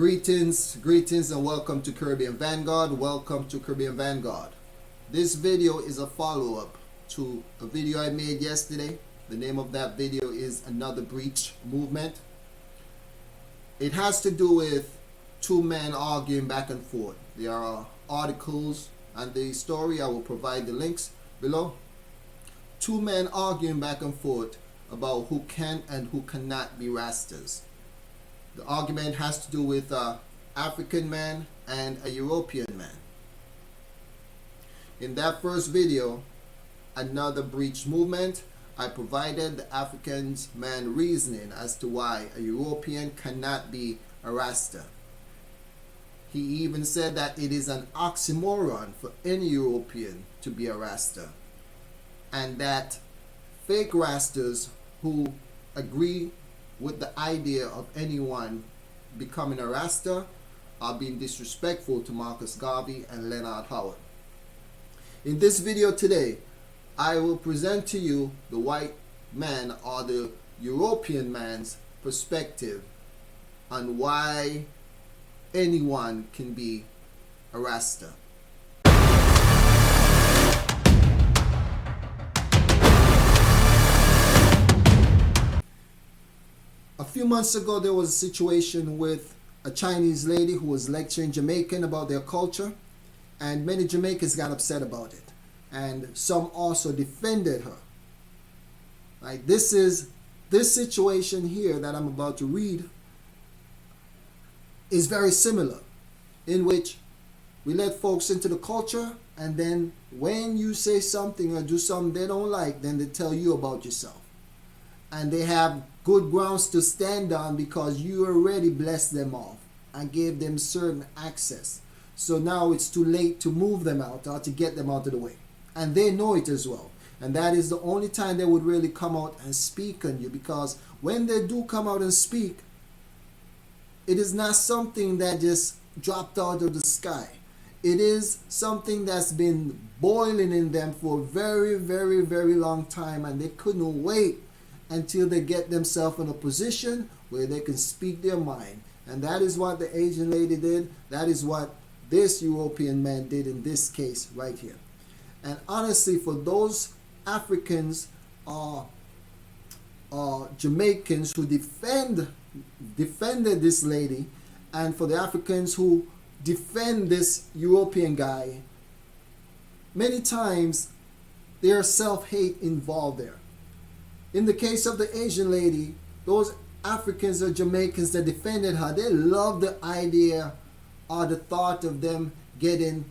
Greetings and welcome to Caribbean Vanguard. Welcome to Caribbean Vanguard. This video is a follow-up to a video I made yesterday. The name of that video is Another Breach Movement. It has to do with two men arguing back and forth. There are articles and the story. I will provide the links below. Two men arguing back and forth about who can and who cannot be Rastas. The argument has to do with an African man and a European man. In that first video, Another Breach Movement, I provided the African man reasoning as to why a European cannot be a Rasta. He even said that it is an oxymoron for any European to be a Rasta, and that fake Rastas who agree with the idea of anyone becoming a Rasta are being disrespectful to Marcus Garvey and Leonard Howard. In this video today, I will present to you the white man or the European man's perspective on why anyone can be a Rasta. A few months ago, there was a situation with a Chinese lady who was lecturing Jamaican about their culture, and many Jamaicans got upset about it, and some also defended her. Right? This situation here that I'm about to read is very similar, in which we let folks into the culture, and then when you say something or do something they don't like, then they tell you about yourself. And they have good grounds to stand on because you already blessed them off and gave them certain access. So now it's too late to move them out or to get them out of the way. And they know it as well. And that is the only time they would really come out and speak on you, because when they do come out and speak, it is not something that just dropped out of the sky. It is something that's been boiling in them for a very, very, very long time, and they couldn't wait until they get themselves in a position where they can speak their mind. And that is what the Asian lady did. That is what this European man did in this case right here. And honestly, for those Africans or Jamaicans who defended this lady, and for the Africans who defend this European guy, many times there's self-hate involved there. In the case of the Asian lady, those Africans or Jamaicans that defended her, they love the idea or the thought of them getting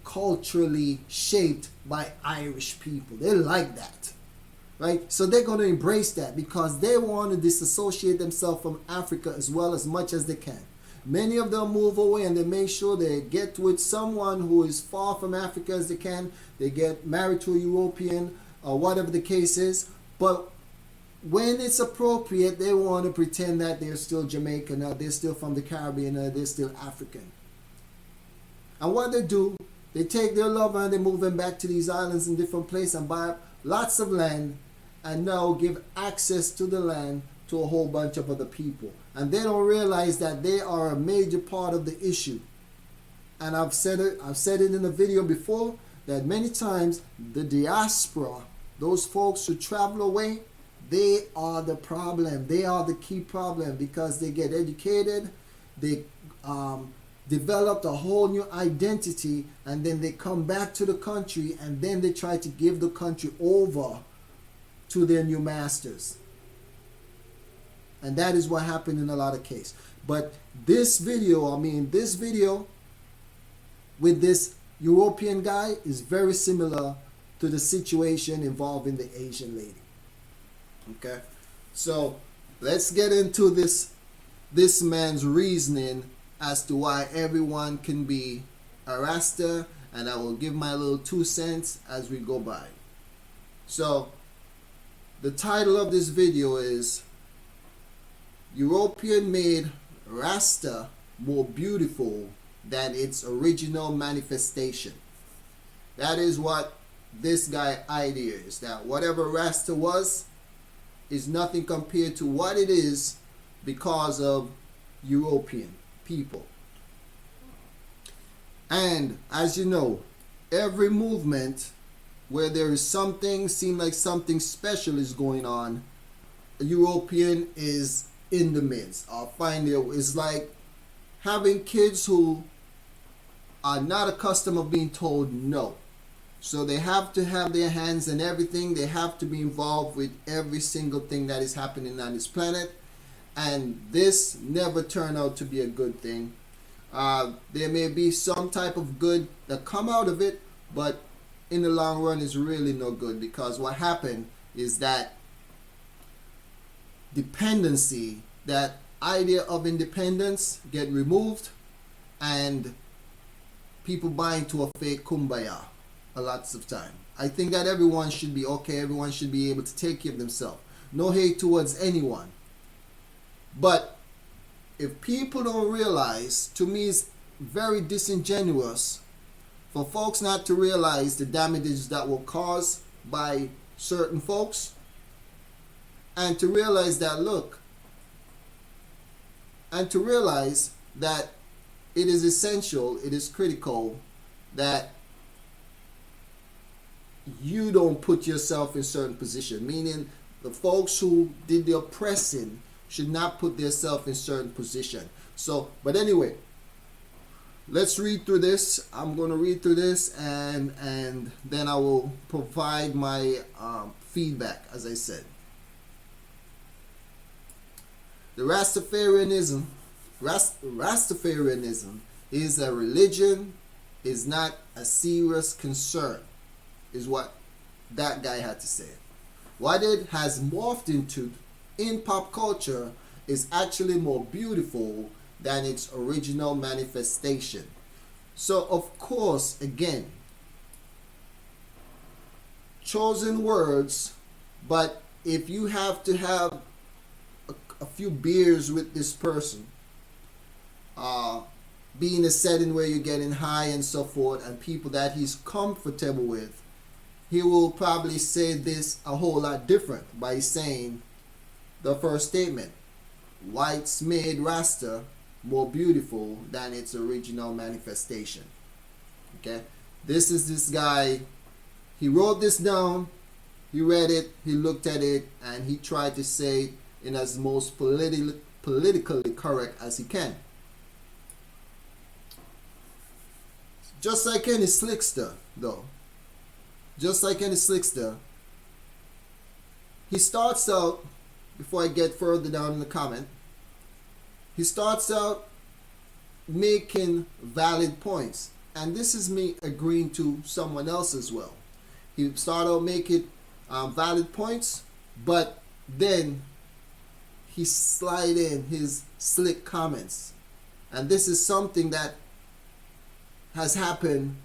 culturally shaped by Irish people. They like that, right? So they're going to embrace that because they want to disassociate themselves from Africa as much as they can. Many of them move away and they make sure they get with someone who is far from Africa as they can. They get married to a European or whatever the case is. But when it's appropriate, they want to pretend that they're still Jamaican, or they're still from the Caribbean, or they're still African. And what they do, they take their lover and they move them back to these islands in different places and buy lots of land and now give access to the land to a whole bunch of other people. And they don't realize that they are a major part of the issue. And I've said it in a video before, that many times the diaspora, those folks who travel away, they are the problem. They are the key problem, because they get educated, they developed a whole new identity, and then they come back to the country, and then they try to give the country over to their new masters. And that is what happened in a lot of cases. But this video with this European guy is very similar to the situation involving the Asian lady. Okay, so let's get into this man's reasoning as to why everyone can be a Rasta, and I will give my little 2 cents as we go by. So the title of this video is European made Rasta more beautiful than its original manifestation. That is what this guy idea is, that whatever Rasta was is nothing compared to what it is because of European. people. And as you know, every movement where there is something, seem like something special is going on, a European is in the midst. I'll find it. It's like having kids who are not accustomed of being told no. So they have to have their hands in everything. They have to be involved with every single thing that is happening on this planet. And this never turned out to be a good thing. There may be some type of good that come out of it, but in the long run is really no good, because what happened is that dependency, that idea of independence get removed, and people buy into a fake kumbaya a lots of time. I think that everyone should be okay. Everyone should be able to take care of themselves. No hate towards anyone. But if people don't realize, to me it's very disingenuous for folks not to realize the damages that will cause by certain folks, and to realize that, look, and to realize that it is essential, it is critical that you don't put yourself in certain position, meaning the folks who did the oppressing should not put themselves in certain position. So, but anyway, let's read through this. I'm going to read through this, and then I will provide my feedback, as I said. The Rastafarianism is a religion, is not a serious concern, is what that guy had to say. What it has morphed into in pop culture is actually more beautiful than its original manifestation. So of course, again, chosen words, but if you have to have a few beers with this person, be in a setting where you're getting high and so forth, and people that he's comfortable with, he will probably say this a whole lot different by saying the first statement: whites made Rasta more beautiful than its original manifestation. Okay, this is this guy. He wrote this down, he read it, he looked at it, and he tried to say it in as most politically correct as he can. Just like any slickster, though. Just like any slickster, he starts out, before I get further down in the comment, he starts out making valid points. And this is me agreeing to someone else as well. He started out making valid points, but then he slide in his slick comments. And this is something that has happened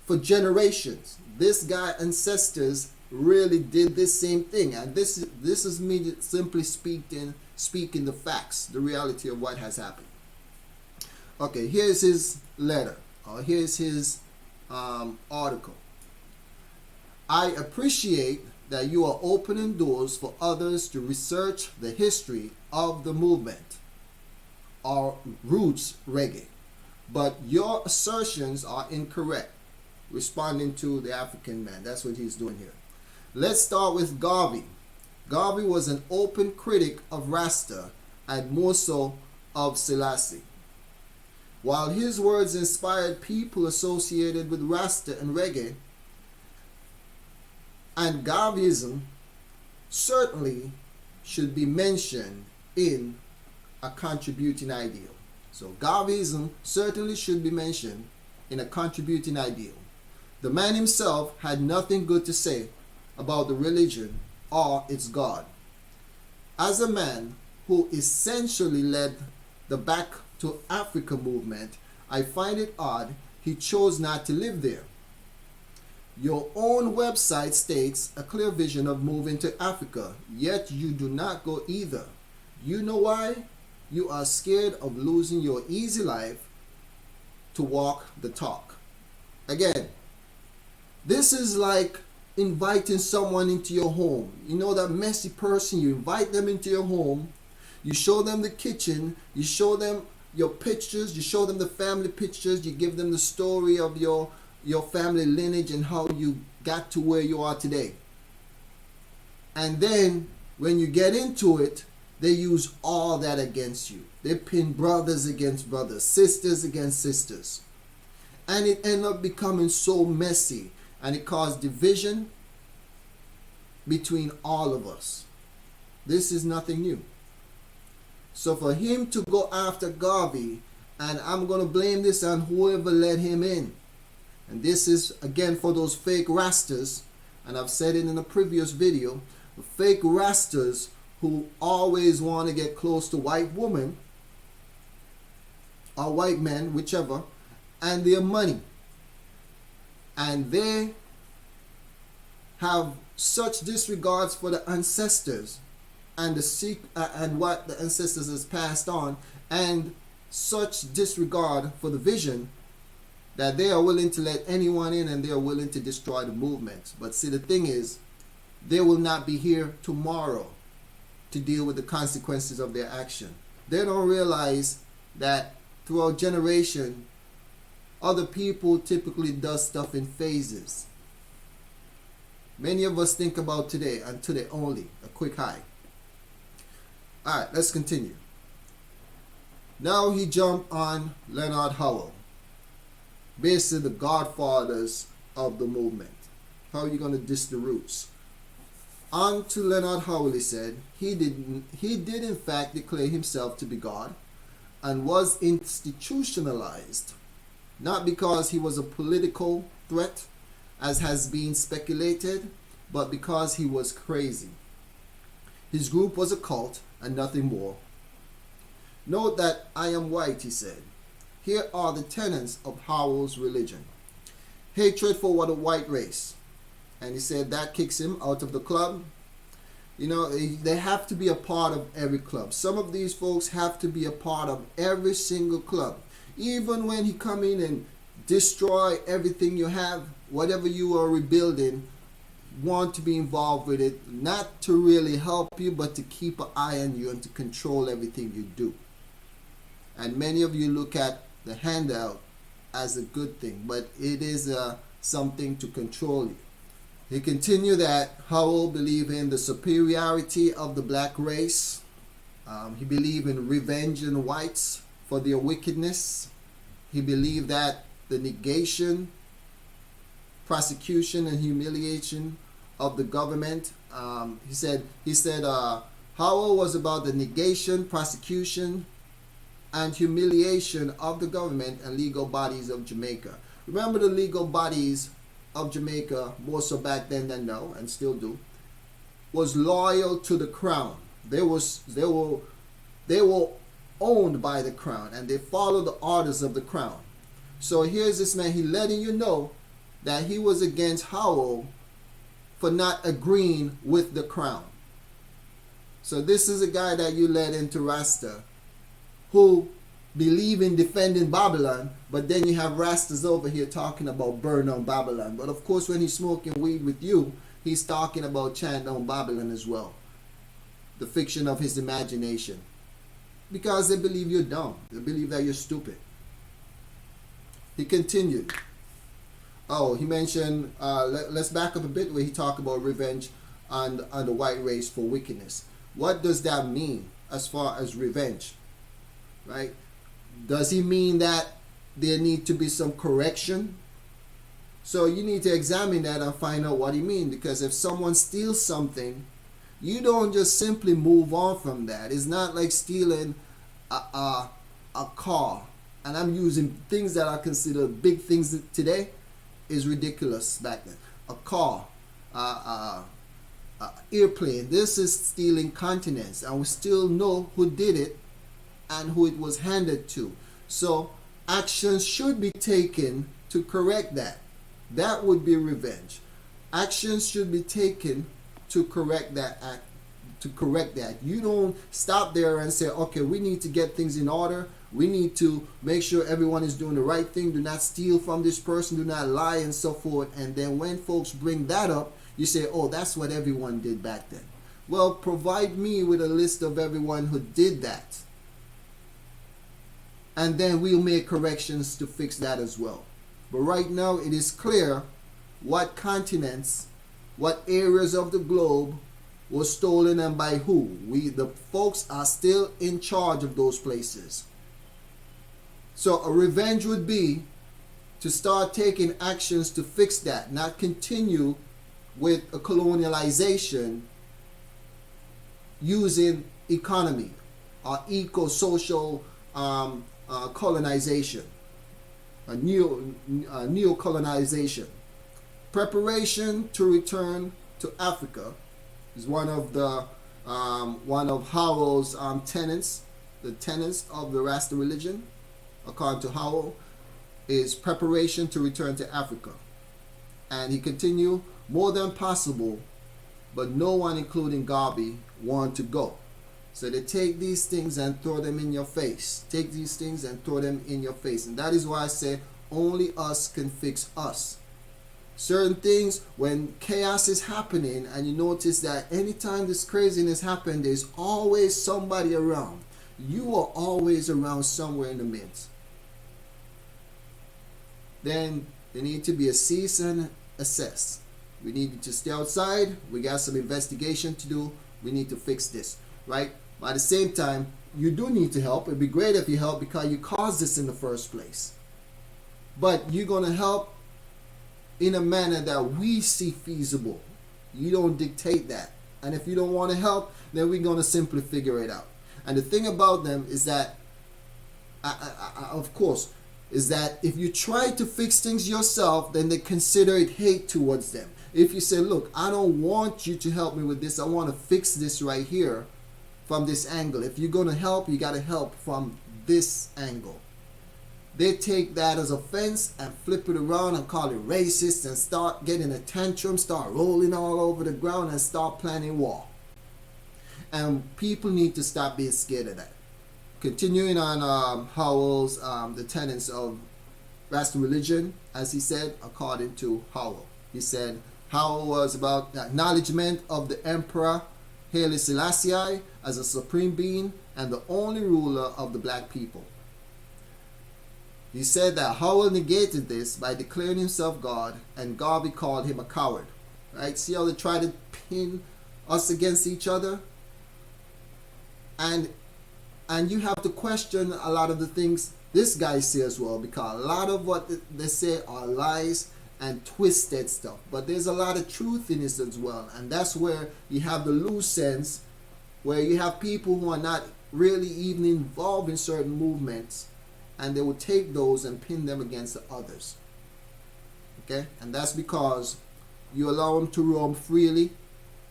for generations. This guy ancestors really did this same thing, and this is me simply speaking the facts, the reality of what has happened. Okay, here's his letter, or here's his article. I appreciate that you are opening doors for others to research the history of the movement, or roots reggae, but your assertions are incorrect. Responding to the African man, that's what he's doing here. Let's start with Garvey. Garvey was an open critic of Rasta, and more so of Selassie. While his words inspired people associated with Rasta and reggae, and Garveyism certainly should be mentioned in a contributing ideal. So Garveyism certainly should be mentioned in a contributing ideal. The man himself had nothing good to say about the religion or its God. As a man who essentially led the Back to Africa movement, I find it odd he chose not to live there. Your own website states a clear vision of moving to Africa, yet you do not go either. You know why? You are scared of losing your easy life to walk the talk. Again, this is like inviting someone into your home. You know, that messy person, you invite them into your home, you show them the kitchen, you show them your pictures, you show them the family pictures, you give them the story of your family lineage and how you got to where you are today. And then when you get into it, they use all that against you. They pin brothers against brothers, sisters against sisters. And it ended up becoming so messy, and it caused division between all of us. This is nothing new. So for him to go after Garvey, and I'm going to blame this on whoever let him in. And this is, again, for those fake Rastas, and I've said it in a previous video, the fake Rastas who always want to get close to white women, or white men, whichever, and their money. And they have such disregards for the ancestors and and what the ancestors has passed on, and such disregard for the vision that they are willing to let anyone in, and they are willing to destroy the movement. But see, the thing is, they will not be here tomorrow to deal with the consequences of their action. They don't realize that throughout generation, other people typically does stuff in phases. Many of us think about today and today only, a quick high. Alright, let's continue. Now he jumped on Leonard Howell, basically the godfathers of the movement. How are you going to diss the roots? On to Leonard Howell, he said, he did in fact declare himself to be God, and was institutionalized, not because he was a political threat, as has been speculated, but because he was crazy. His group was a cult and nothing more. Note that I am white, he said. Here are the tenets of Howell's religion. Hatred for the white race. And he said that kicks him out of the club. You know, they have to be a part of every club. Some of these folks have to be a part of every single club. Even when he come in and destroy everything you have, whatever you are rebuilding, want to be involved with it, not to really help you, but to keep an eye on you and to control everything you do. And many of you look at the handout as a good thing, but it is something to control you. He continued that Howell believed in the superiority of the black race. He believed in revenge in whites for their wickedness. He believed that the negation, prosecution, and humiliation of the government. He said Howell was about the negation, prosecution, and humiliation of the government and legal bodies of Jamaica. Remember, the legal bodies of Jamaica, more so back then than now, and still do, was loyal to the crown. They were owned by the crown, and they followed the orders of the crown. So here's this man, he letting you know that he was against Howell for not agreeing with the crown. So this is a guy that you led into Rasta, who believe in defending Babylon, but then you have Rastas over here talking about burn on Babylon. But of course, when he's smoking weed with you, he's talking about chant on Babylon as well. The fiction of his imagination. Because they believe you're dumb. They believe that you're stupid. He continued. Oh, he mentioned, let's back up a bit where he talked about revenge on the white race for wickedness. What does that mean as far as revenge? Right? Does he mean that there need to be some correction? So you need to examine that and find out what he means. Because if someone steals something, you don't just simply move on from that. It's not like stealing a car. And I'm using things that are considered big things today. Is ridiculous back then. A car, airplane. This is stealing continents, and we still know who did it and who it was handed to. So actions should be taken to correct that. That would be revenge. Actions should be taken to correct that act. To correct that. You don't stop there and say, okay, we need to get things in order. We need to make sure everyone is doing the right thing. Do not steal from this person. Do not lie and so forth. And then when folks bring that up, you say, oh, that's what everyone did back then. Well, provide me with a list of everyone who did that. and then we'll make corrections to fix that as well. But right now it is clear what continents, what areas of the globe were stolen and by who. The folks are still in charge of those places. So a revenge would be to start taking actions to fix that, not continue with a colonialization using economy or eco-social colonization, a neo-colonization. Preparation to return to Africa is one of Howell's tenets. The tenets of the Rasta religion, according to Howell, is preparation to return to Africa. And he continued, more than possible, but no one, including Garvey, want to go. So they take these things and throw them in your face. Take these things and throw them in your face. And that is why I say only us can fix us. Certain things, when chaos is happening, and you notice that anytime this craziness happens, there's always somebody around. You are always around somewhere in the midst. Then there need to be a cease and assess. We need to stay outside. We got some investigation to do. We need to fix this, right? But at the same time, you do need to help. It'd be great if you help because you caused this in the first place. But you're going to help in a manner that we see feasible. You don't dictate that. And if you don't want to help, then we're going to simply figure it out. And the thing about them is that, of course, is that if you try to fix things yourself, then they consider it hate towards them. If you say, look, I don't want you to help me with this. I want to fix this right here from this angle. If you're going to help, you got to help from this angle. They take that as offense and flip it around and call it racist and start getting a tantrum, start rolling all over the ground and start planning war. And people need to stop being scared of that. Continuing on Howell's, the tenets of Rasta religion, as he said, according to Howell. He said, Howell was about the acknowledgement of the Emperor Haile Selassie as a supreme being and the only ruler of the black people. He said that Howell negated this by declaring himself God, and Garvey called him a coward. Right? See how they try to pin us against each other? And you have to question a lot of the things this guy says as well, because a lot of what they say are lies and twisted stuff. But there's a lot of truth in this as well. And that's where you have the loose ends, where you have people who are not really even involved in certain movements, and they will take those and pin them against the others. Okay? And that's because you allow them to roam freely,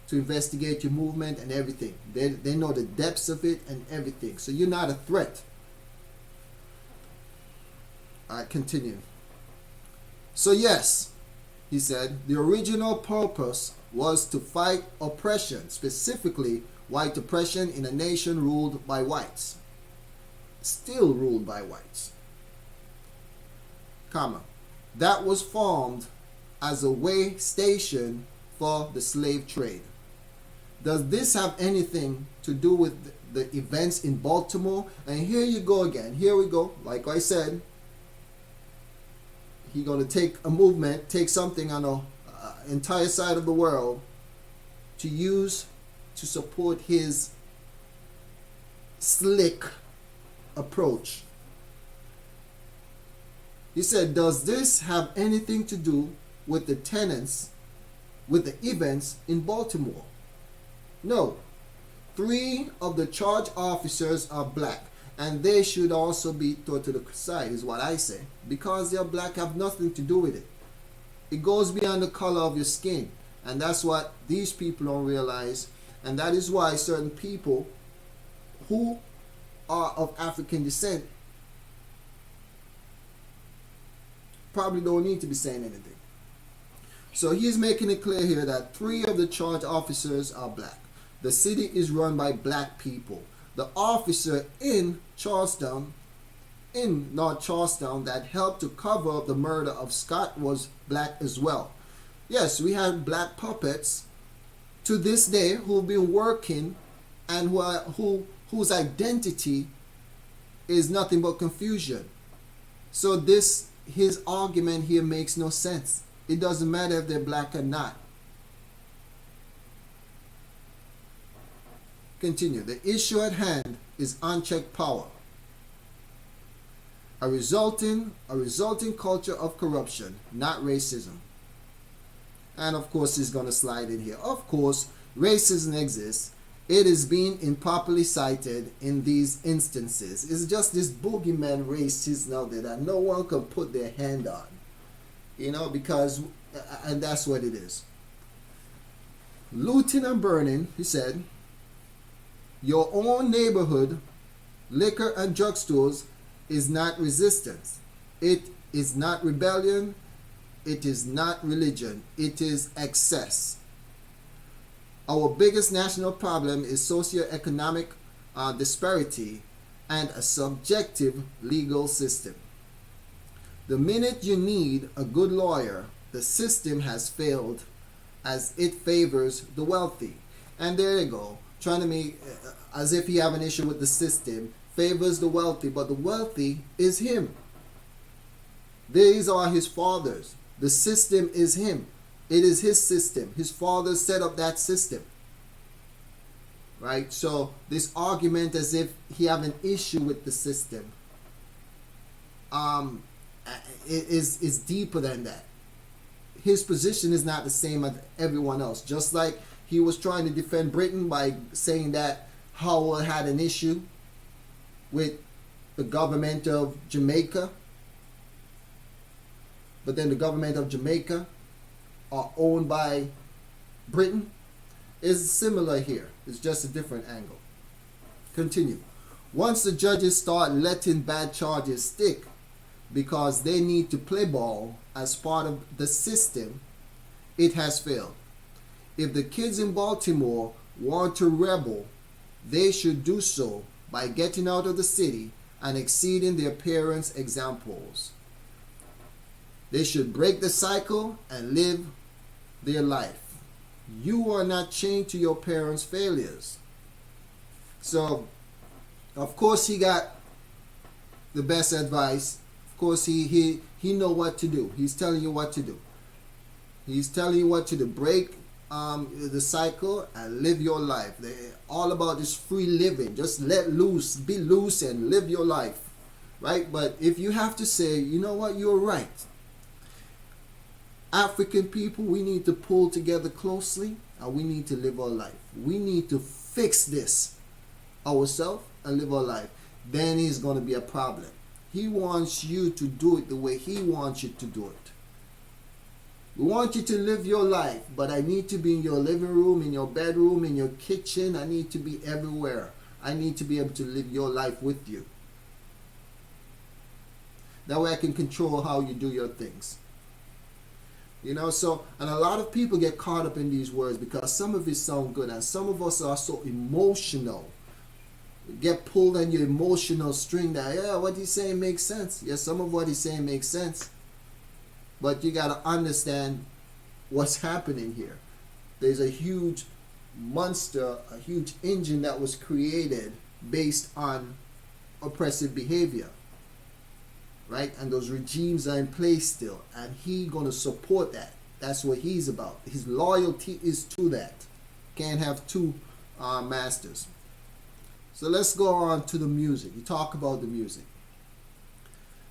to investigate your movement and everything. They know the depths of it and everything. So you're not a threat. Alright, continue. So yes, he said, the original purpose was to fight oppression, specifically white oppression in a nation ruled by whites. Still ruled by whites. Comma. That was formed as a way station for the slave trade. Does this have anything to do with the events in Baltimore? And here you go again. Here we go. Like I said, he's going to take a movement, take something on an entire side of the world to use to support his slick approach. He said, does this have anything to do with the tenants, with the events in Baltimore? No. 3 of the charge officers are black, and they should also be thrown to the side, is what I say. Because they're black, have nothing to do with it. It goes beyond the color of your skin, and that's what these people don't realize. And that is why certain people who are of African descent probably don't need to be saying anything. So he's making it clear here that 3 of the charge officers are black. The city is run by black people. The officer in Charlestown, in North Charlestown, that helped to cover up the murder of Scott was black as well. Yes, we have black puppets to this day who've been working and whose identity is nothing but confusion. So this his argument here makes no sense. It doesn't matter if they're black or not. Continue. The issue at hand is unchecked power, a resulting culture of corruption, not racism. And of course he's going to slide in here. Of course, racism exists. It is being improperly cited in these instances. It's just this boogeyman racism out there that no one can put their hand on. Because, and that's what it is. Looting and burning, he said, your own neighborhood, liquor and drugstores is not resistance. It is not rebellion. It is not religion. It is excess. Our biggest national problem is socioeconomic disparity and a subjective legal system. The minute you need a good lawyer, the system has failed as it favors the wealthy. And there you go, trying to make as if you have an issue with the system, favors the wealthy, but the wealthy is him. These are his fathers. The system is him. It is his system. His father set up that system. Right? So this argument as if he have an issue with the system is deeper than that. His position is not the same as everyone else. Just like he was trying to defend Britain by saying that Howard had an issue with the government of Jamaica, but then the government of Jamaica are owned by Britain. Is similar here. It's just a different angle. Continue. Once the judges start letting bad charges stick because they need to play ball as part of the system, it has failed. If the kids in Baltimore want to rebel, they should do so by getting out of the city and exceeding their parents' examples. They should break the cycle and live their life. You are not chained to your parents' failures. So, of course, he got the best advice. Of course, he know what to do. He's telling you what to do. He's telling you what to do. Break the cycle and live your life. They're all about this free living. Just let loose, be loose, and live your life, right? But if you have to say, you know what, you're right. African people, we need to pull together closely and we need to live our life. We need to fix this ourselves and live our life. Then it's going to be a problem. He wants you to do it the way he wants you to do it. We want you to live your life, but I need to be in your living room, in your bedroom, in your kitchen. I need to be everywhere. I need to be able to live your life with you. That way I can control how you do your things. So, and a lot of people get caught up in these words because some of it sound good and some of us are so emotional. Get pulled on your emotional string that, yeah, what he's saying makes sense. Yes, some of what he's saying makes sense. But you got to understand what's happening here. There's a huge monster, a huge engine that was created based on oppressive behavior. Right? And those regimes are in place still. And he's going to support that. That's what he's about. His loyalty is to that. Can't have two masters. So let's go on to the music. You talk about the music.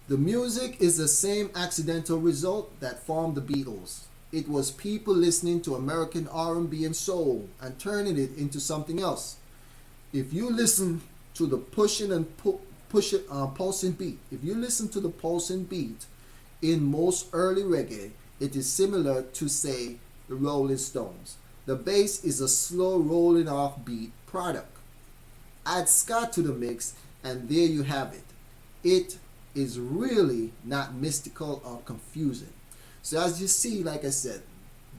The music is the same accidental result that formed the Beatles. It was people listening to American R&B and soul and turning it into something else. If you listen to the pulsing beat, if you listen to the pulsing beat in most early reggae, it is similar to, say, the Rolling Stones. The bass is a slow rolling off beat product. Add ska to the mix and there you have it. It is really not mystical or confusing. So as you see, like I said,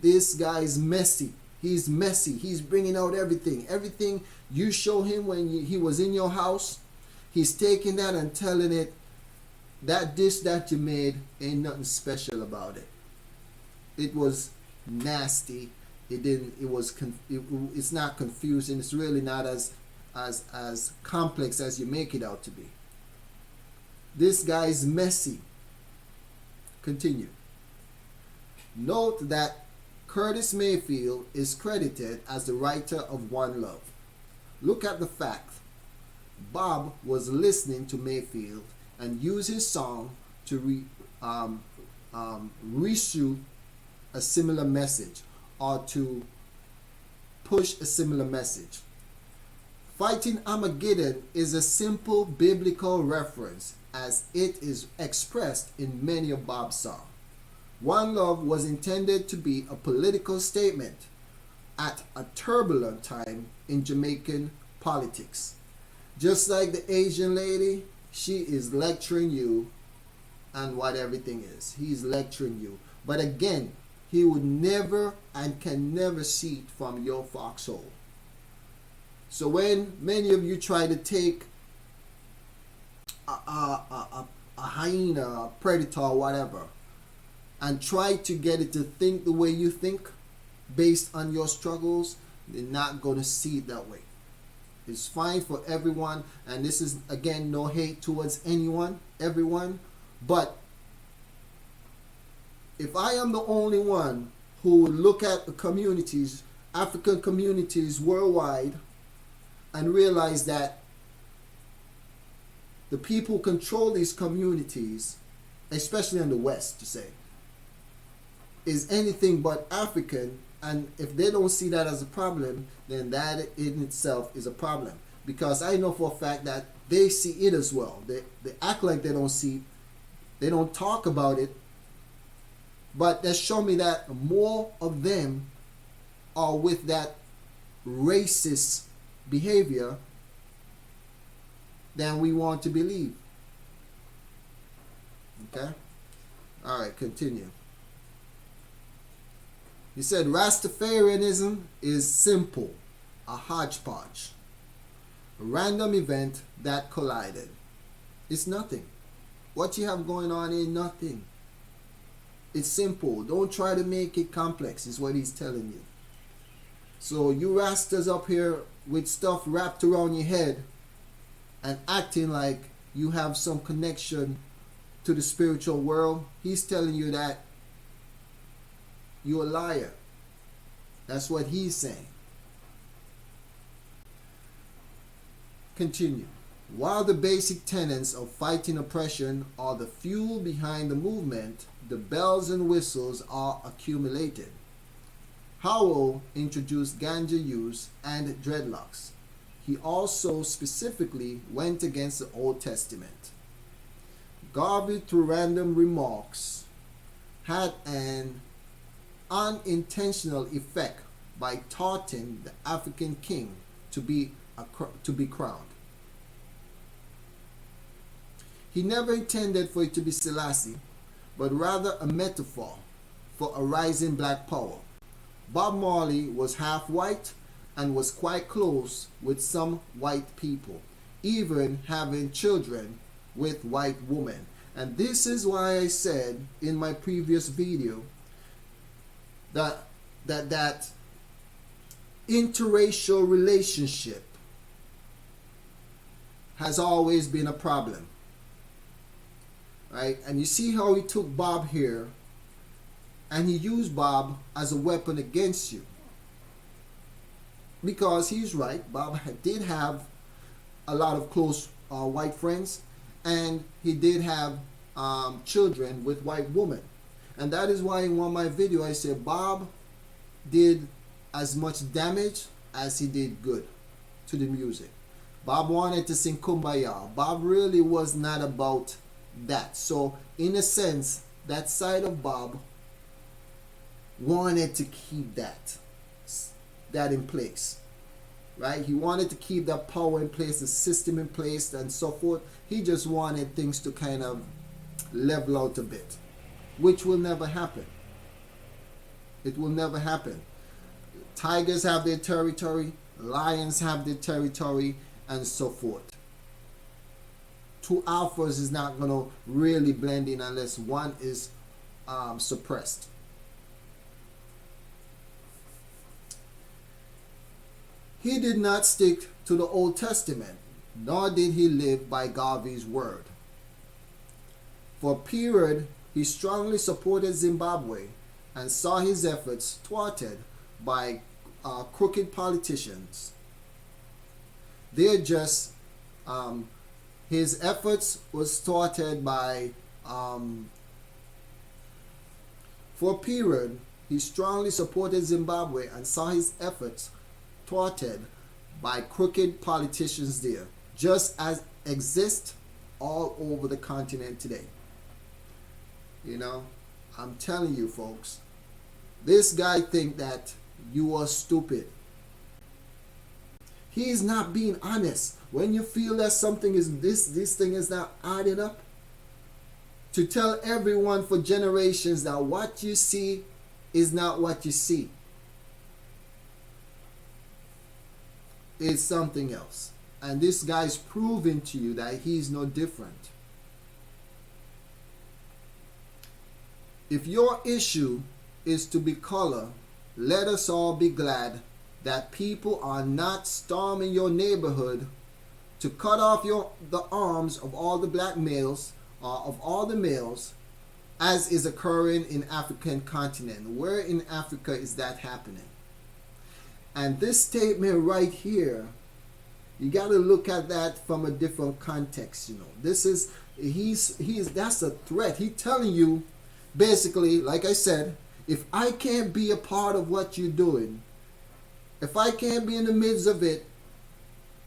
this guy is messy. He's messy. He's bringing out everything. Everything you show him when he was in your house, he's taking that and telling it, that dish that you made ain't nothing special about it. It was nasty. It's not confusing. It's really not as complex as you make it out to be. This guy is messy. Continue. Note that Curtis Mayfield is credited as the writer of One Love. Look at the fact. Bob was listening to Mayfield and used his song to reshoot a similar message, or to push a similar message. Fighting Armageddon is a simple biblical reference as it is expressed in many of Bob's songs. One Love was intended to be a political statement at a turbulent time in Jamaican politics. Just like the Asian lady, she is lecturing you on what everything is. He's lecturing you. But again, he would never and can never see it from your foxhole. So when many of you try to take a hyena, a predator, or whatever, and try to get it to think the way you think based on your struggles, they're not going to see it that way. It's fine for everyone, and this is, again, no hate towards anyone, everyone, but if I am the only one who would look at the communities, African communities worldwide, and realize that the people who control these communities, especially in the West, to say, is anything but African, and if they don't see that as a problem, then that in itself is a problem. Because I know for a fact that they see it as well. They act like they don't see it. They don't talk about it. But that show me that more of them are with that racist behavior than we want to believe. Okay? All right, continue. He said Rastafarianism is simple, a hodgepodge, a random event that collided. It's nothing. What you have going on ain't nothing. It's simple. Don't try to make it complex, is what he's telling you. So you Rastas up here with stuff wrapped around your head and acting like you have some connection to the spiritual world, he's telling you that you're a liar. That's what he's saying. Continue. While the basic tenets of fighting oppression are the fuel behind the movement, the bells and whistles are accumulated. Howell introduced ganja use and dreadlocks. He also specifically went against the Old Testament. Garvey, through random remarks, had an unintentional effect by taunting the African king to be crowned. He never intended for it to be Selassie, but rather a metaphor for a rising black power. Bob Marley was half white and was quite close with some white people, even having children with white women. And this is why I said in my previous video that interracial relationship has always been a problem. Right? And you see how he took Bob here and he used Bob as a weapon against you. Because he's right, Bob did have a lot of close white friends, and he did have children with white women. And that is why in one of my videos I said Bob did as much damage as he did good to the music. Bob wanted to sing Kumbaya. Bob really was not about that. So in a sense, that side of Bob wanted to keep that in place, right? He wanted to keep that power in place, the system in place, and so forth. He just wanted things to kind of level out a bit, which will never happen. It will never happen. Tigers have their territory, lions have their territory, and so forth. Two alphas is not going to really blend in unless one is suppressed. He did not stick to the Old Testament, nor did he live by Garvey's word. For a period, he strongly supported Zimbabwe and saw his efforts thwarted by crooked politicians. They're just his efforts was thwarted by for a period he strongly supported Zimbabwe and saw his efforts thwarted by crooked politicians there, just as exist all over the continent today. You know, I'm telling you folks, this guy think that you are stupid. He is not being honest. When you feel that something is this thing is not adding up, to tell everyone for generations that what you see is not what you see. It's something else. And this guy's proving to you that he's no different. If your issue is to be color, let us all be glad that people are not storming your neighborhood to cut off the arms of all the black males, of all the males, as is occurring in African continent. Where in Africa is that happening? And this statement right here, you got to look at that from a different context. You know, this is that's a threat. He's telling you, basically, like I said, if I can't be a part of what you're doing, if I can't be in the midst of it,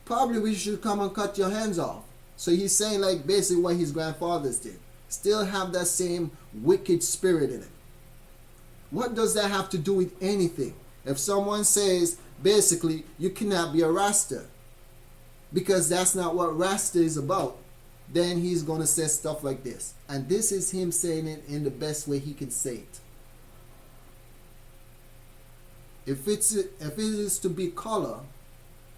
probably we should come and cut your hands off. So he's saying like basically what his grandfathers did. Still have that same wicked spirit in it. What does that have to do with anything? If someone says basically you cannot be a Rasta because that's not what Rasta is about, then he's going to say stuff like this. And this is him saying it in the best way he can say it. If it is to be color,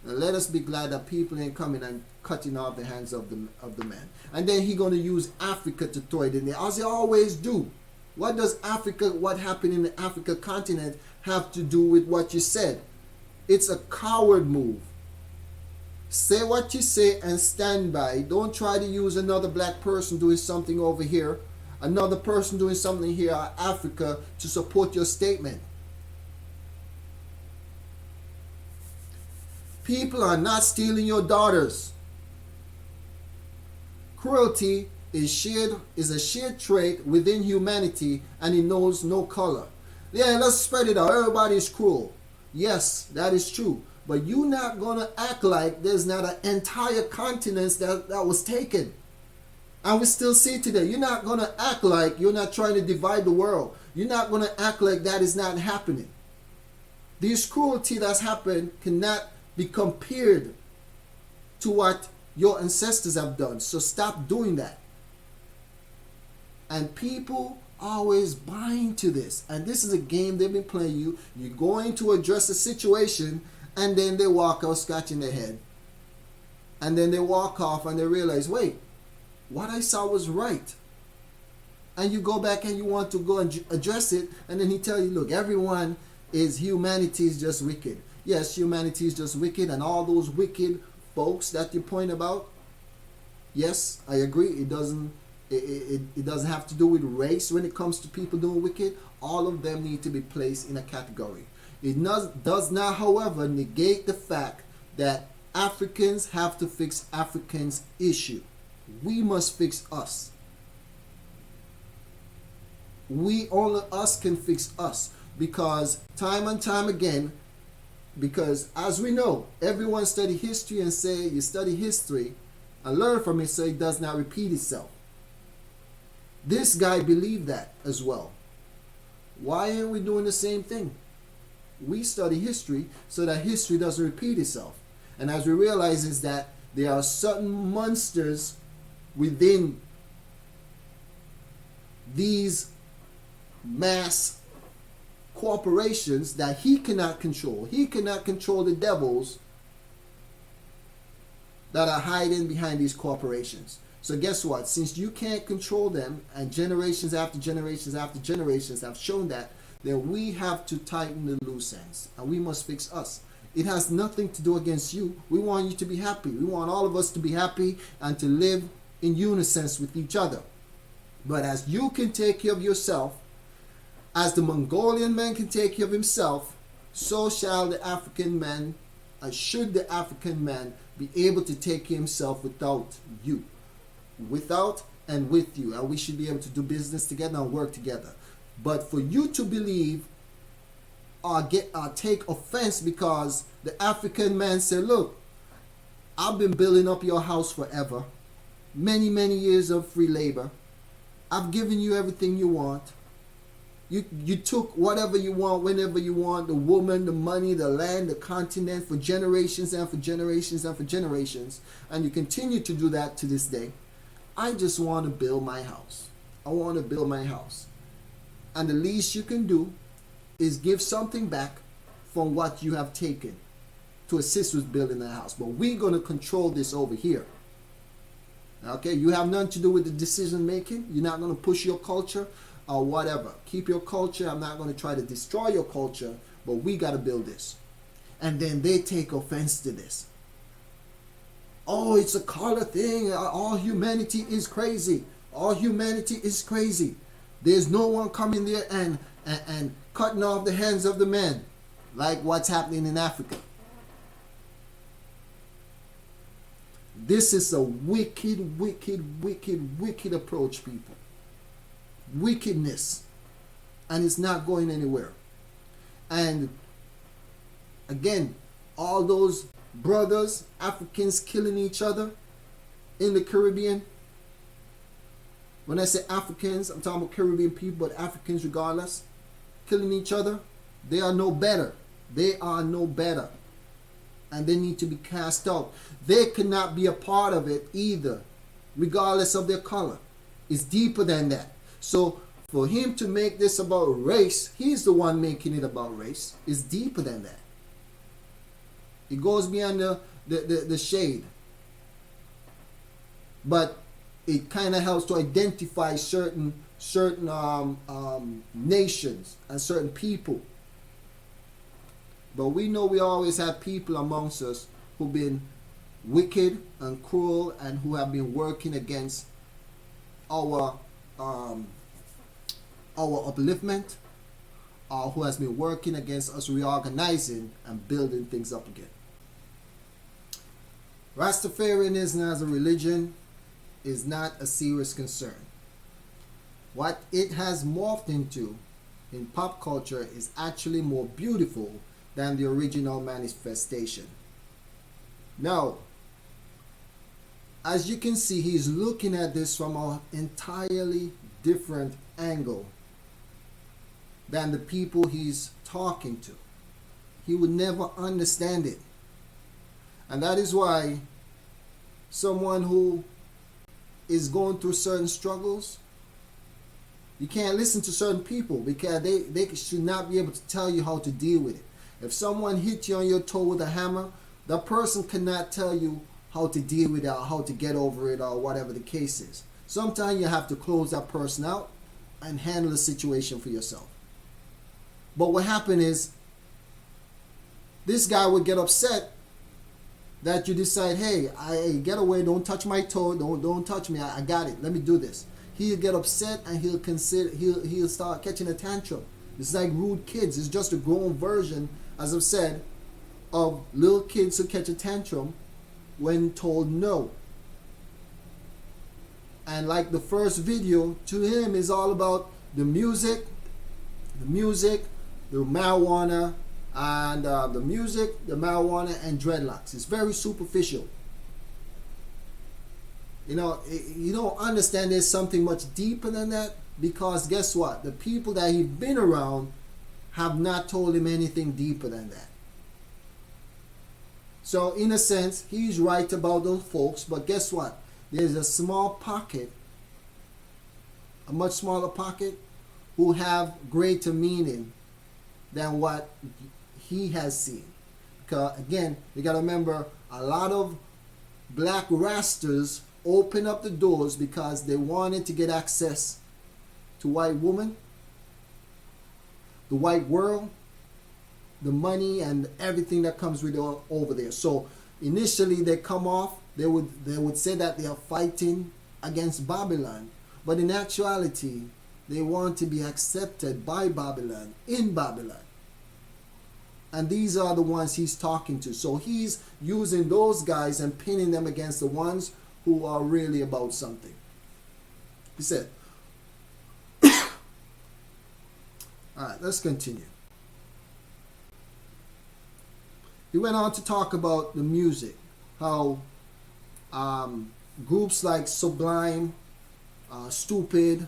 let us be glad that people ain't coming and cutting off the hands of the man. And then he going to use Africa to throw it in there, as they always do. What does Africa, what happened in the Africa continent, have to do with what you said? It's a coward move. Say what you say and stand by. Don't try to use another black person doing something over here, another person doing something here in Africa to support your statement. People are not stealing your daughters. Cruelty is a shared trait within humanity, and it knows no color. Yeah, let's spread it out. Everybody is cruel. Yes, that is true. But you're not going to act like there's not an entire continent that was taken. And we still see it today. You're not going to act like you're not trying to divide the world. You're not going to act like that is not happening. This cruelty that's happened cannot be compared to what your ancestors have done. So stop doing that. And people always buy into this. And this is a game they've been playing you. You're going to address a situation and then they walk out scratching their head. And then they walk off and they realize, wait, what I saw was right. And you go back and you want to go and address it. And then he tells you, look, humanity is just wicked. Yes, humanity is just wicked, and all those wicked folks that you point about, yes, I agree. It doesn't have to do with race when it comes to people doing wicked. All of them need to be placed in a category. It does not, however, negate the fact that Africans have to fix Africans' issue. We must fix us. Only us can fix us, because time and time again, because as we know, everyone study history and say you study history and learn from it so it does not repeat itself. This guy believed that as well. Why aren't we doing the same thing? We study history so that history doesn't repeat itself. And as we realize is that there are certain monsters within these mass corporations that he cannot control. He cannot control the devils that are hiding behind these corporations. So guess what? Since you can't control them, and generations after generations after generations have shown that, then we have to tighten the loose ends, and we must fix us. It has nothing to do against you. We want you to be happy. We want all of us to be happy and to live in unison with each other. But as you can take care of yourself, as the Mongolian man can take care of himself, so shall the African man, should the African man be able to take care of himself without you. Without and with you. And we should be able to do business together and work together. But for you to believe or take offense because the African man said, look, I've been building up your house forever. Many, many years of free labor. I've given you everything you want. You took whatever you want, whenever you want, the woman, the money, the land, the continent, for generations and for generations and for generations. And you continue to do that to this day. I just want to build my house. I want to build my house. And the least you can do is give something back from what you have taken to assist with building the house. But we're going to control this over here. Okay, you have nothing to do with the decision making. You're not going to push your culture or whatever. Keep your culture. I'm not going to try to destroy your culture, but we got to build this. And then they take offense to this. Oh, it's a color thing. All humanity is crazy. All humanity is crazy. There's no one coming there and cutting off the hands of the men like what's happening in Africa. This is a wicked, wicked, wicked, wicked approach, people. Wickedness. And it's not going anywhere. And again, all those brothers, Africans killing each other in the Caribbean. When I say Africans, I'm talking about Caribbean people, but Africans regardless, killing each other. They are no better. They are no better. And they need to be cast out. They cannot be a part of it either, regardless of their color. It's deeper than that. So for him to make this about race, he's the one making it about race. It's deeper than that. It goes beyond the shade. But it kind of helps to identify certain nations and certain people. But we know we always have people amongst us who've been wicked and cruel and who have been working against our upliftment, or who has been working against us reorganizing and building things up again. Rastafarianism as a religion is not a serious concern. What it has morphed into in pop culture is actually more beautiful than the original manifestation. Now, as you can see, he's looking at this from an entirely different angle than the people he's talking to. He would never understand it. And that is why someone who is going through certain struggles, you can't listen to certain people because they should not be able to tell you how to deal with it. If someone hit you on your toe with a hammer, that person cannot tell you how to deal with it or how to get over it or whatever the case is. Sometimes you have to close that person out and handle the situation for yourself. But what happened is, this guy would get upset that you decide, hey, get away, don't touch my toe, don't touch me, I got it, let me do this. He'll get upset and he'll start catching a tantrum. It's like rude kids. It's just a grown version, as I've said, of little kids who catch a tantrum when told no. And like the first video, to him is all about the music, the marijuana, and the music, the marijuana, and dreadlocks. It's very superficial. You know, you don't understand there's something much deeper than that, because guess what? The people that he's been around have not told him anything deeper than that. So in a sense, he's right about those folks, but guess what? There's a small pocket, a much smaller pocket, who have greater meaning than what he has seen. Because again, you got to remember, a lot of black Rastas open up the doors because they wanted to get access to white women, the white world, the money, and everything that comes with it over there. So initially they come off, they would say that they are fighting against Babylon, But in actuality, they want to be accepted by Babylon, in Babylon. And these are the ones he's talking to. So he's using those guys and pinning them against the ones who are really about something. He said, alright, let's continue. He went on to talk about the music, how groups like Sublime, Stupid,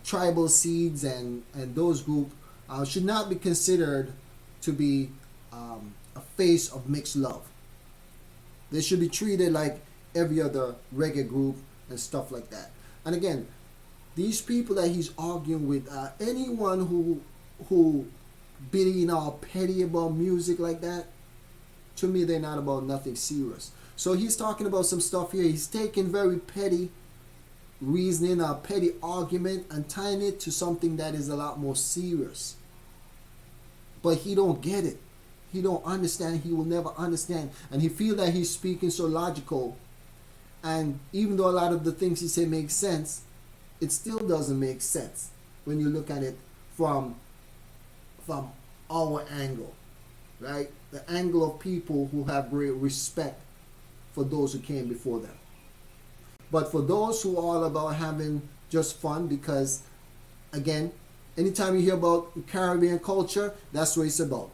Tribal Seeds, and those groups should not be considered to be a face of mixed love. They should be treated like every other reggae group and stuff like that. And again, these people that he's arguing with, anyone who being all petty about music like that, to me they're not about nothing serious. So he's talking about some stuff here. He's taking very petty reasoning, a petty argument, and tying it to something that is a lot more serious. But he don't get it. He don't understand. He will never understand. And he feel that he's speaking so logical. And even though a lot of the things he say make sense, it still doesn't make sense when you look at it from our angle, right? The angle of people who have great respect for those who came before them. But for those who are all about having just fun, because again, anytime you hear about Caribbean culture, that's what it's about.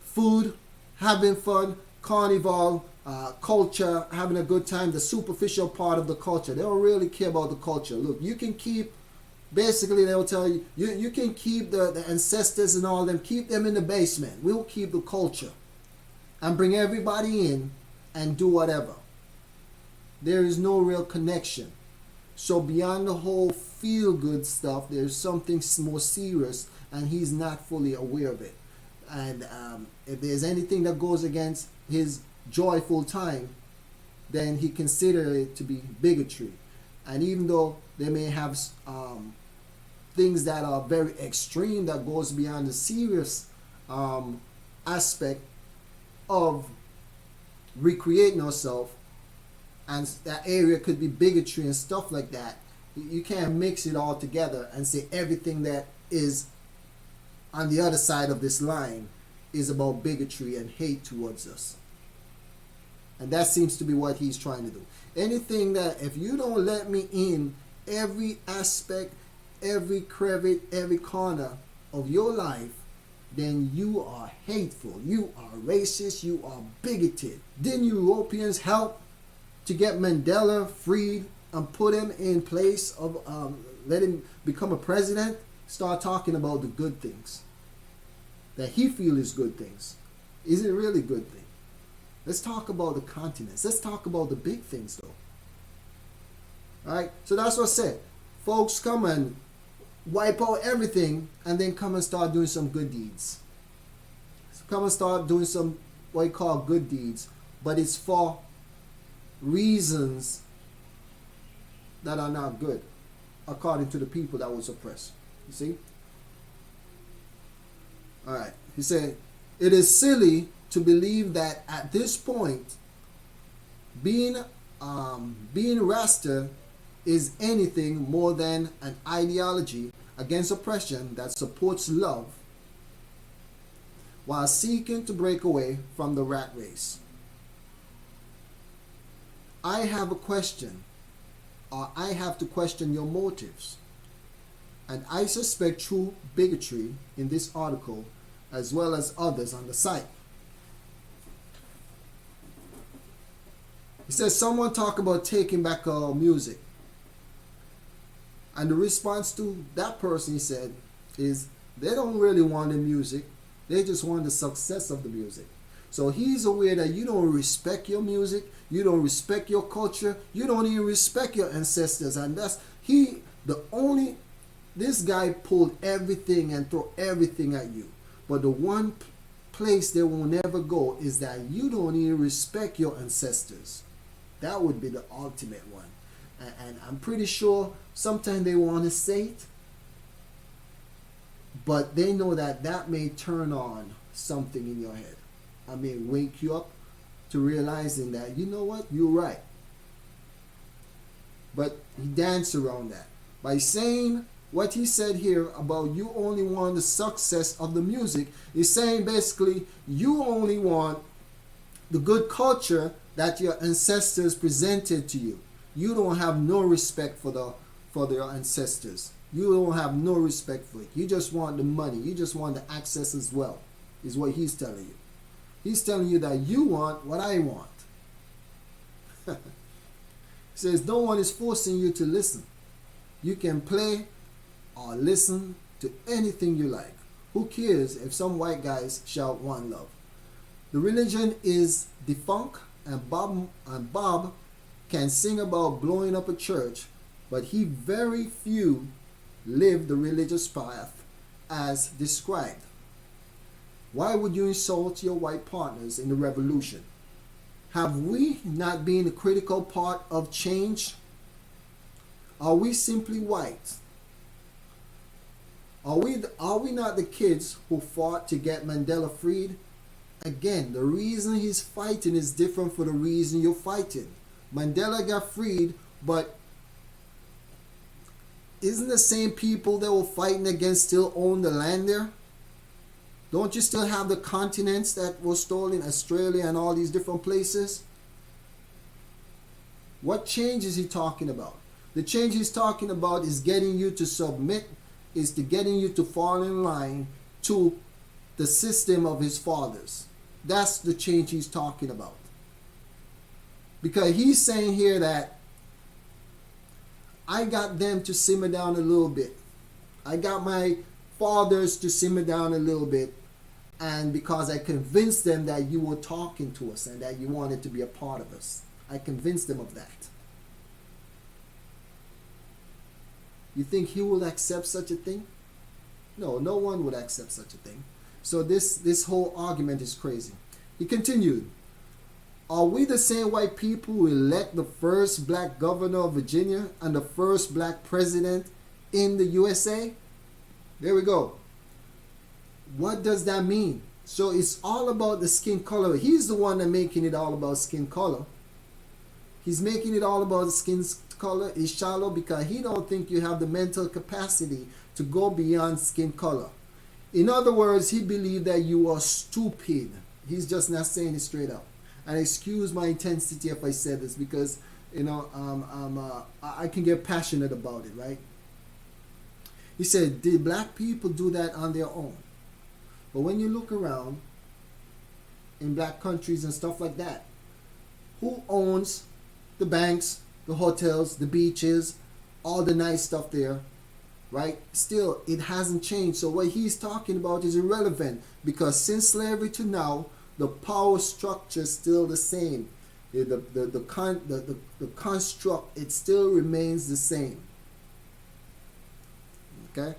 Food, having fun, carnival, culture, having a good time, the superficial part of the culture. They don't really care about the culture. Look, you can keep, basically they'll tell you, you can keep the ancestors and all them, keep them in the basement. We'll keep the culture and bring everybody in and do whatever. There is no real connection. So beyond the whole feel-good stuff, there's something more serious, and he's not fully aware of it. And if there's anything that goes against his joyful time, then he considers it to be bigotry. And even though they may have things that are very extreme, that goes beyond the serious aspect of recreating ourselves, and that area could be bigotry and stuff like that. You can't mix it all together and say everything that is on the other side of this line is about bigotry and hate towards us. And that seems to be what he's trying to do. Anything that, if you don't let me in every aspect, every crevice, every corner of your life, then you are hateful, you are racist, you are bigoted. Didn't Europeans help to get Mandela freed and put him in place of, let him become a president? Start talking about the good things that he feels is good things. Is it really good thing? Let's talk about the continents. Let's talk about the big things though. Alright, so that's what I said. Folks come and wipe out everything and then come and start doing some good deeds. So come and start doing some what you call good deeds, but it's for reasons that are not good according to the people that was oppressed. You see? Alright. He said, it is silly to believe that at this point being Rasta is anything more than an ideology against oppression that supports love while seeking to break away from the rat race. I have a question, or I have to question your motives. And I suspect true bigotry in this article as well as others on the site. He says someone talk about taking back our music. And the response to that person, he said, is they don't really want the music. They just want the success of the music. So he's aware that you don't respect your music, you don't respect your culture, you don't even respect your ancestors. And that's this guy pulled everything and throw everything at you. But the one place they will never go is that you don't even respect your ancestors. That would be the ultimate one. And I'm pretty sure sometimes they want to say it, but they know that that may turn on something in your head. I may wake you up to realizing that, you know what, you're right. But he danced around that by saying what he said here about you only want the success of the music. He's saying basically you only want the good culture that your ancestors presented to you. You don't have no respect for their ancestors. You don't have no respect for it. You just want the money. You just want the access as well, is what he's telling you. He's telling you that you want what I want. He says no one is forcing you to listen. You can play or listen to anything you like. Who cares if some white guys shout one love? The religion is defunct, and Bob can sing about blowing up a church, but he very few live the religious path as described. Why would you insult your white partners in the revolution? Have we not been a critical part of change? Are we simply white? Are we not the kids who fought to get Mandela freed? Again, the reason he's fighting is different for the reason you're fighting. Mandela got freed, but isn't the same people that were fighting against still own the land there? Don't you still have the continents that were stolen, Australia and all these different places? What change is he talking about? The change he's talking about is getting you to submit, is to getting you to fall in line to the system of his fathers. That's the change he's talking about. Because he's saying here that I got them to simmer down a little bit. I got my fathers to simmer down a little bit. And because I convinced them that you were talking to us and that you wanted to be a part of us. I convinced them of that. You think he will accept such a thing? No, no one would accept such a thing. So this whole argument is crazy. He continued, are we the same white people who elect the first black governor of Virginia and the first black president in the USA? There we go. What does that mean? So it's all about the skin color. He's the one that making it all about skin color. He's making it all about the skin color. Is shallow because he don't think you have the mental capacity to go beyond skin color. In other words, he believed that you are stupid. He's just not saying it straight up. And excuse my intensity if I said this because, you know, I can get passionate about it, right? He said, did black people do that on their own? But when you look around in black countries and stuff like that, who owns the banks, the hotels, the beaches, all the nice stuff there, right? Still, it hasn't changed. So what he's talking about is irrelevant because since slavery to now, the power structure is still the same. The construct, it still remains the same. Okay?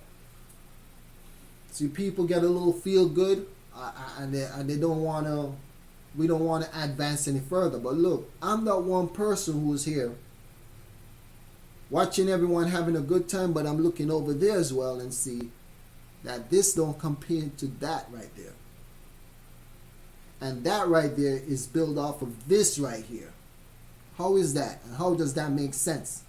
See, people get a little feel good and they don't want to, we don't want to advance any further. But look, I'm not one person who's here watching everyone having a good time, but I'm looking over there as well and see that this don't compare to that right there. And that right there is built off of this right here. How is that? And how does that make sense?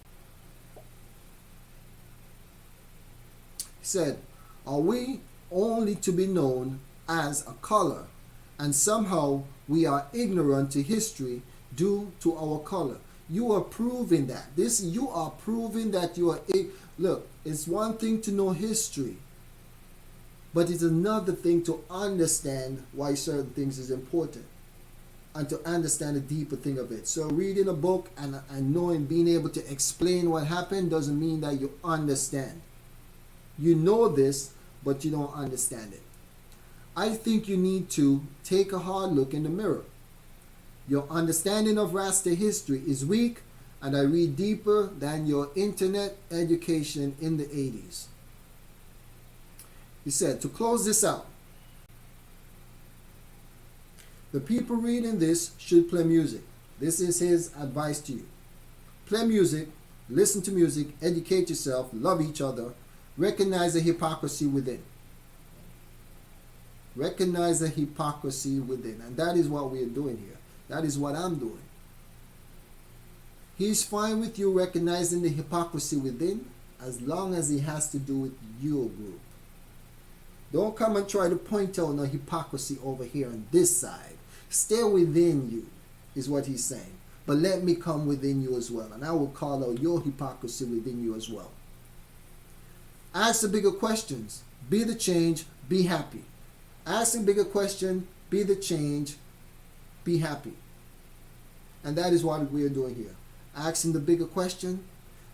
He said, are we only to be known as a color, and somehow we are ignorant to history due to our color? You are proving that. You are proving that you are. Look, it's one thing to know history, but it's another thing to understand why certain things is important and to understand the deeper thing of it. So reading a book and knowing, being able to explain what happened doesn't mean that you understand. You know this, but you don't understand it. I think you need to take a hard look in the mirror. Your understanding of Rasta history is weak, and I read deeper than your internet education in the 80s. He said, to close this out, the people reading this should play music. This is his advice to you. Play music, listen to music, educate yourself, love each other, recognize the hypocrisy within. Recognize the hypocrisy within. And that is what we are doing here. That is what I'm doing. He's fine with you recognizing the hypocrisy within as long as it has to do with your group. Don't come and try to point out no hypocrisy over here on this side. Stay within you, is what he's saying. But let me come within you as well, and I will call out your hypocrisy within you as well. Ask the bigger questions. Be the change. Be happy. Ask the bigger question. Be the change. Be happy. And that is what we are doing here. Asking the bigger question.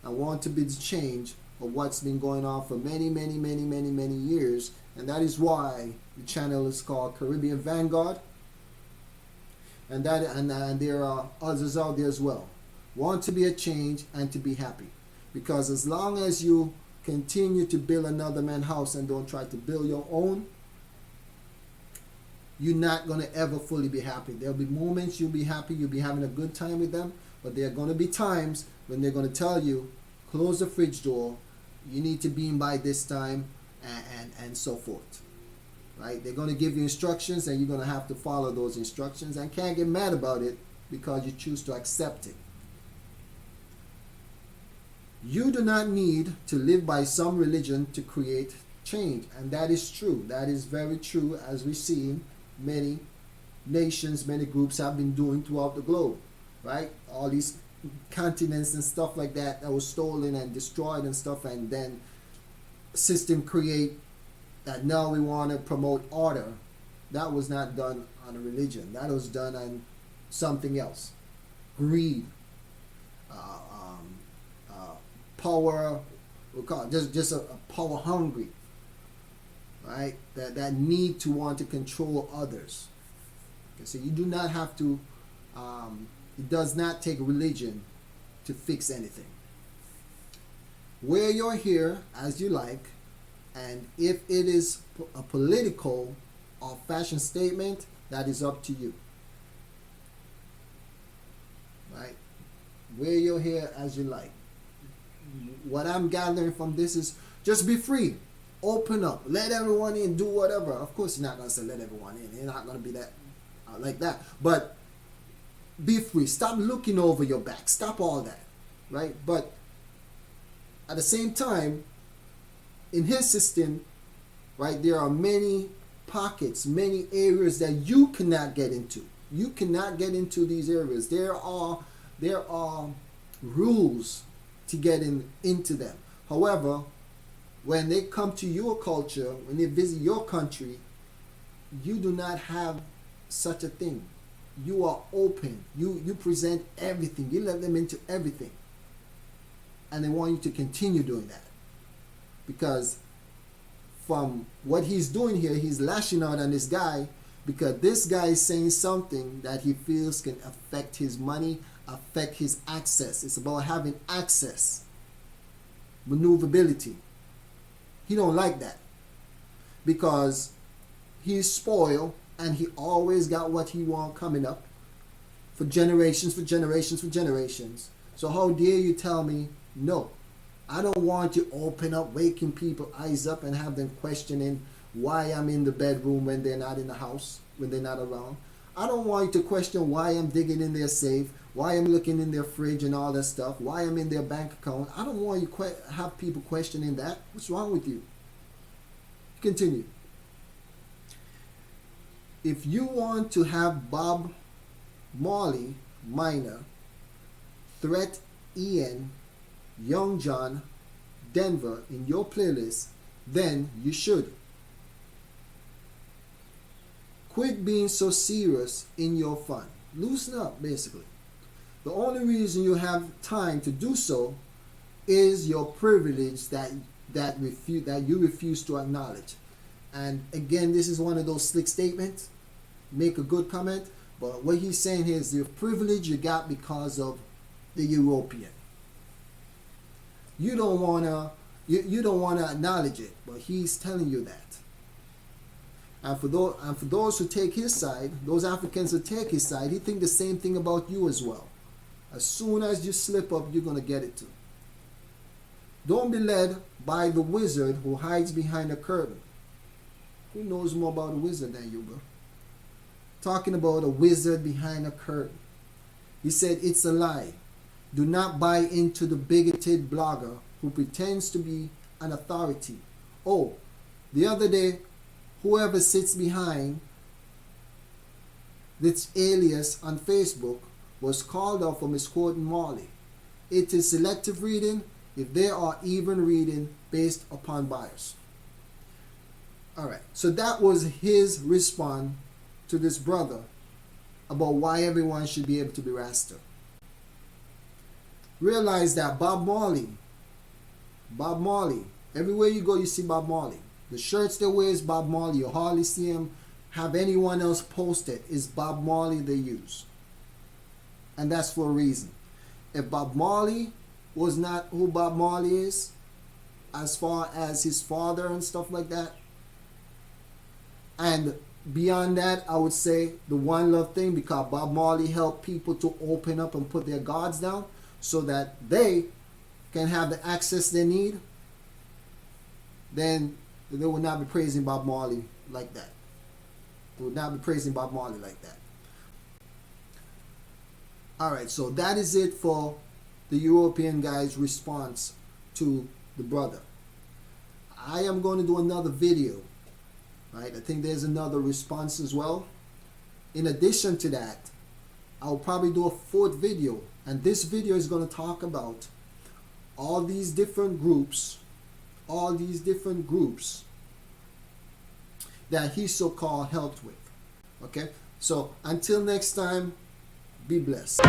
I want to be the change of what's been going on for many years. And that is why the channel is called Caribbean Vanguard. And there are others out there as well. Want to be a change and to be happy. Because as long as you continue to build another man's house and don't try to build your own, you're not going to ever fully be happy. There'll be moments you'll be happy, you'll be having a good time with them, but there are going to be times when they're going to tell you, close the fridge door, you need to be in by this time, and so forth. Right? They're going to give you instructions and you're going to have to follow those instructions and can't get mad about it because you choose to accept it. You do not need to live by some religion to create change. And that is true. That is very true, as we see many nations, many groups have been doing throughout the globe. Right? All these continents and stuff like that was stolen and destroyed and stuff, and then system create that now we want to promote order. That was not done on a religion. That was done on something else. Greed. Power, we'll call it just a power hungry, right? That need to want to control others. Okay, so you do not have to. It does not take religion to fix anything. Wear your hair as you like, and if it is a political or fashion statement, that is up to you. Right? Wear your hair as you like. What I'm gathering from this is just be free. Open up. Let everyone in. Do whatever. Of course, you're not going to say let everyone in. You're not going to be that like that. But be free. Stop looking over your back. Stop all that. Right? But at the same time, in his system, right, there are many pockets, many areas that you cannot get into. You cannot get into these areas. There are rules to get into them. However, when they come to your culture, when they visit your country, you do not have such a thing. You are open. You present everything. You let them into everything. And they want you to continue doing that. Because from what he's doing here, he's lashing out on this guy because this guy is saying something that he feels can affect his money, affect his access. It's about having access, maneuverability. He don't like that because he's spoiled and he always got what he want coming up for generations. So how dare you tell me no? I don't want you open up, waking people eyes up and have them questioning why I'm in the bedroom when they're not in the house, when they're not around. I don't want you to question why I'm digging in their safe, why I'm looking in their fridge and all that stuff, why I'm in their bank account. I don't want you have people questioning that. What's wrong with you? Continue. If you want to have Bob Marley, Minor, Threat Ian, Young John, Denver in your playlist, then you should. Quit being so serious in your fun. Loosen up, basically. The only reason you have time to do so is your privilege that you refuse to acknowledge. And again, this is one of those slick statements. Make a good comment, but what he's saying here is the privilege you got because of the European. You don't wanna acknowledge it, but he's telling you that. And for those who take his side, those Africans who take his side, he think the same thing about you as well. As soon as you slip up, you're gonna get it too. Don't be led by the wizard who hides behind a curtain. Who knows more about a wizard than you, bro? Talking about a wizard behind a curtain. He said it's a lie. Do not buy into the bigoted blogger who pretends to be an authority. Oh, the other day, whoever sits behind this alias on Facebook was called out for misquoting Marley. It is selective reading if they are even reading based upon bias. Alright, so that was his response to this brother about why everyone should be able to be Rasta. Realize that Bob Marley, everywhere you go you see Bob Marley. The shirts they wear is Bob Marley. You hardly see him have anyone else post it. It's Bob Marley they use. And that's for a reason. If Bob Marley was not who Bob Marley is, as far as his father and stuff like that, and beyond that, I would say the One Love thing, because Bob Marley helped people to open up and put their guards down so that they can have the access they need, then they would not be praising Bob Marley like that. They would not be praising Bob Marley like that. Alright, so that is it for the European guy's response to the brother. I am going to do another video. Right? I think there's another response as well. In addition to that, I'll probably do a fourth video. And this video is going to talk about all these different groups that he so-called helped with. Okay? So until next time, be blessed.